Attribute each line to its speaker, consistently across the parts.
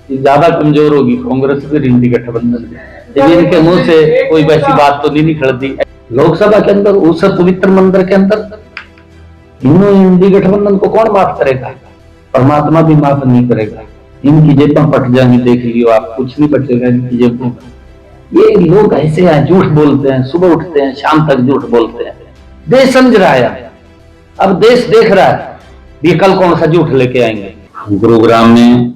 Speaker 1: ज्यादा कमजोर होगी कांग्रेस फिर इंडी गठबंधन में, लेकिन इनके मुंह से कोई वैसी बात तो नहीं निकलती। लोकसभा के अंदर उस पवित्र मंदिर के अंदर तीनों इंडी गठबंधन को कौन माफ करेगा? परमात्मा भी माफ नहीं करेगा। इनकी जेबें पट जाएंगी, देख लियो आप, कुछ नहीं बचेगा इनकी जेबों में। ये लोग ऐसे हैं, झूठ बोलते हैं, सुबह उठते हैं शाम तक झूठ बोलते हैं। देश समझ रहा है, अब देश देख रहा है ये कल कौन सा झूठ लेके आएंगे। गुरुग्राम में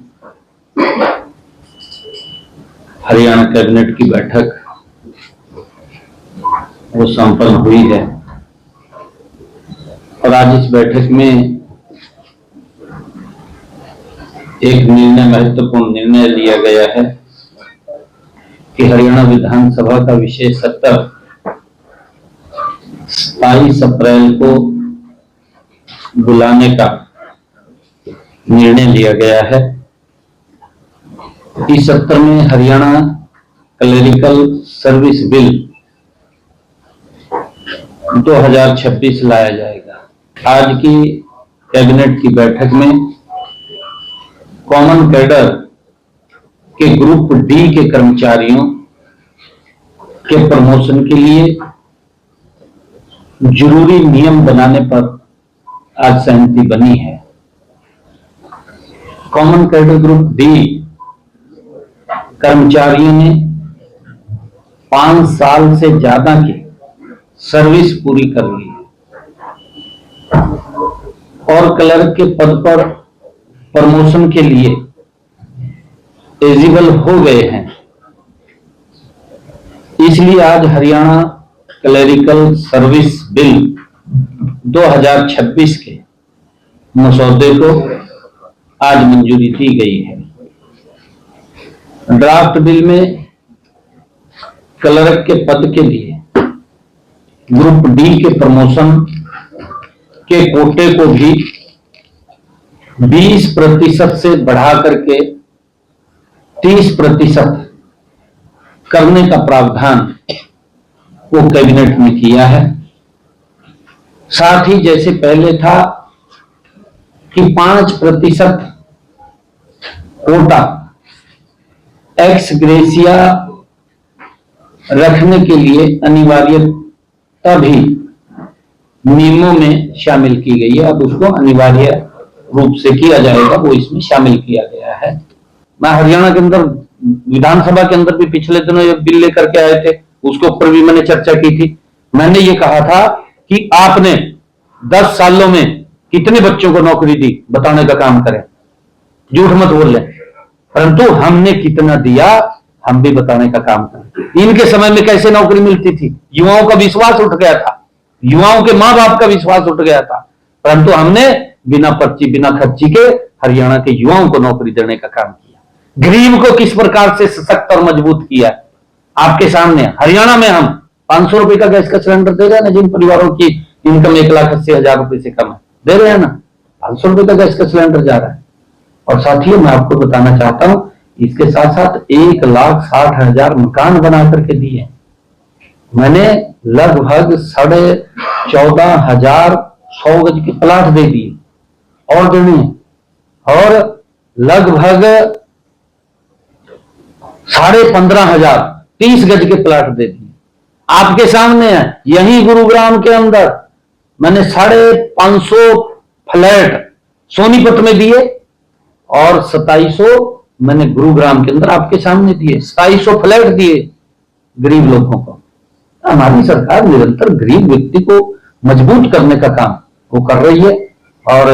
Speaker 1: हरियाणा कैबिनेट की बैठक वो संपन्न हुई है और आज इस बैठक में एक महत्वपूर्ण निर्णय लिया गया है कि हरियाणा विधानसभा का विशेष सत्र 27 अप्रैल को बुलाने का निर्णय लिया गया है। इस सत्र में हरियाणा क्लेरिकल सर्विस बिल 2026 लाया जाएगा। आज की कैबिनेट की बैठक में कॉमन कैडर के ग्रुप डी के कर्मचारियों के प्रमोशन के लिए जरूरी नियम बनाने पर आज सहमति बनी है। कॉमन कैडर ग्रुप डी कर्मचारियों ने 5 साल से ज्यादा की सर्विस पूरी कर ली है और क्लर्क के पद पर प्रमोशन के लिए एलिजिबल हो गए हैं। इसलिए आज हरियाणा क्लेरिकल सर्विस बिल 2026 के मसौदे को आज मंजूरी दी गई है। ड्राफ्ट बिल में क्लर्क के पद के लिए ग्रुप डी के प्रमोशन के कोटे को भी 20% से बढ़ा करके 30% करने का प्रावधान वो कैबिनेट में किया है। साथ ही जैसे पहले था कि 5% कोटा एक्स ग्रेसिया रखने के लिए अनिवार्यता भी नियमों में शामिल की गई है। अब उसको अनिवार्य रूप से किया जाएगा, वो इसमें शामिल किया गया है। मैं हरियाणा के अंदर विधानसभा के अंदर भी पिछले दिनों ये बिल लेकर के आए थे, उसके ऊपर भी मैंने चर्चा की थी। मैंने ये कहा था कि आपने 10 सालों में कितने बच्चों को नौकरी दी बताने का काम करें, झूठ मत बोल लें, परंतु हमने कितना दिया हम भी बताने का काम करें। इनके समय में कैसे नौकरी मिलती थी, युवाओं का विश्वास उठ गया था, युवाओं के मां बाप का विश्वास उठ गया था, परंतु हमने बिना पर्ची बिना खर्ची के हरियाणा के युवाओं को नौकरी देने का काम किया। गरीब को किस प्रकार से सशक्त और मजबूत किया आपके सामने। हरियाणा में हम 500 रुपए का गैस का सिलेंडर दे रहे हैं ना, जिन परिवारों की इनकम 1,80,000 रुपए से कम है, दे रहे हैं ना, 500 रुपए का गैस का सिलेंडर जा रहा है। और साथियों मैं आपको बताना चाहता हूं, इसके साथ साथ 1,60,000 मकान बना करके दिए। मैंने लगभग 14,500 गज के प्लाट दे दिए और देने, और लगभग 15,500 30 गज के प्लाट दे दिए। आपके सामने है, यही गुरुग्राम के अंदर मैंने 550 फ्लैट सोनीपत में दिए और 2700 मैंने गुरुग्राम के अंदर आपके सामने दिए। 2700 फ्लैट दिए गरीब लोगों को। हमारी सरकार निरंतर गरीब व्यक्ति को मजबूत करने का काम वो कर रही है और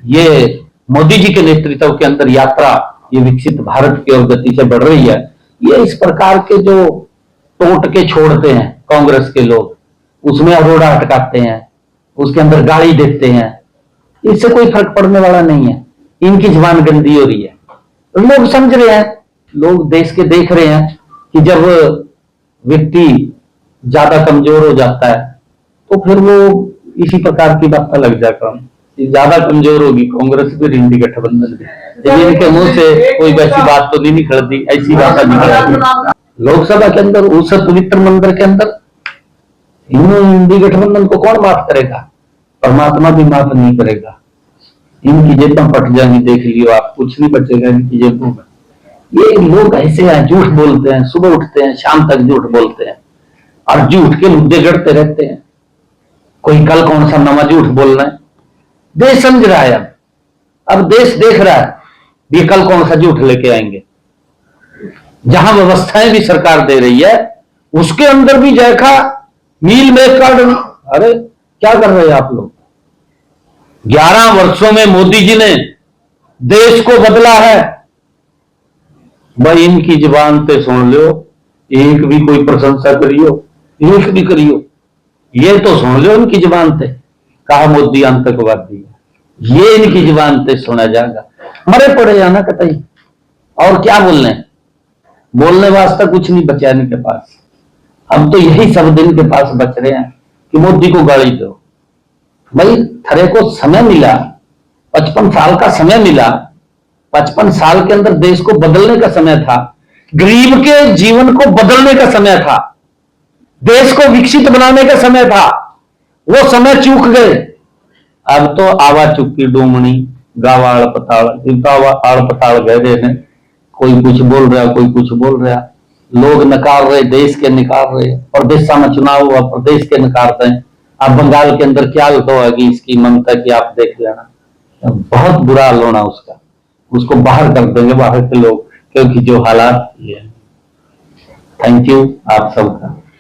Speaker 1: ये मोदी जी के नेतृत्व के अंदर यात्रा ये विकसित भारत की ओर गति से बढ़ रही है। ये इस प्रकार के जो टोट के छोड़ते हैं कांग्रेस के लोग, उसमें अरोड़ा अटकाते हैं, उसके अंदर गाली देते हैं, इससे कोई फर्क पड़ने वाला नहीं है। इनकी जुबान गंदी हो रही है, लोग समझ रहे हैं, लोग देश के देख रहे हैं कि जब व्यक्ति ज्यादा कमजोर हो जाता है तो फिर वो इसी प्रकार की बात लग जाता है। ज्यादा कमजोर होगी कांग्रेस फिर इंडी गठबंधन में, लेकिन इनके मुंह से कोई वैसी बात तो नहीं निकलती, ऐसी बात निकलती। लोकसभा के अंदर उस पवित्र मंदिर के अंदर इंडी गठबंधन को कौन माफ करेगा? परमात्मा भी माफ नहीं करेगा। इनकी जेबें पट जाएंगी, देख लियो आप, कुछ नहीं बचेगा इनकी जेबों में। ये लोग ऐसे हैं, झूठ बोलते हैं, सुबह उठते हैं शाम तक झूठ बोलते हैं और झूठ के मुद्दे गढ़ते रहते हैं। कोई कल कौन सा नवा झूठ बोल रहा है। देश समझ रहा है, अब देश देख रहा है ये कल कौन सा झूठ लेके आएंगे। जहां व्यवस्थाएं भी सरकार दे रही है उसके अंदर भी जैखा मील में काट। अरे क्या कर रहे हैं आप लोग। 11 वर्षों में मोदी जी ने देश को बदला है। भाई इनकी जुबान पे सुन लो, एक भी कोई प्रशंसा करियो, एक भी करियो, ये तो सुन लो इनकी जुबान पे कहा मोदी आतंकवादी है, ये इनकी जुबान पे सुना जाएगा। मरे पड़े जाना कतई, और क्या बोलने, बोलने वास्ते कुछ नहीं बचा इनके पास। अब तो यही सब दिन के पास बच रहे हैं कि मोदी को गाली दो। भाई थरे को समय मिला, 55 साल का समय मिला, 55 साल के अंदर देश को बदलने का समय था, गरीब के जीवन को बदलने का समय था, देश को विकसित बनाने का समय था, वो समय चूक गए। अब तो आवा चुकी डूमनी गावा आड़ पताल, आड़ पताल गहरे ने, कोई कुछ बोल रहा कोई कुछ बोल रहा, लोग नकार रहे, देश के निकाल रहे, और देश में चुनाव हुआ प्रदेश के निकारते हैं। अब बंगाल के अंदर क्या होगी इसकी ममता की आप देख लेना, बहुत बुरा हाल होना उसका, उसको बाहर कर देंगे बाहर के लोग, क्योंकि जो हालात ये। थैंक यू आप सबका।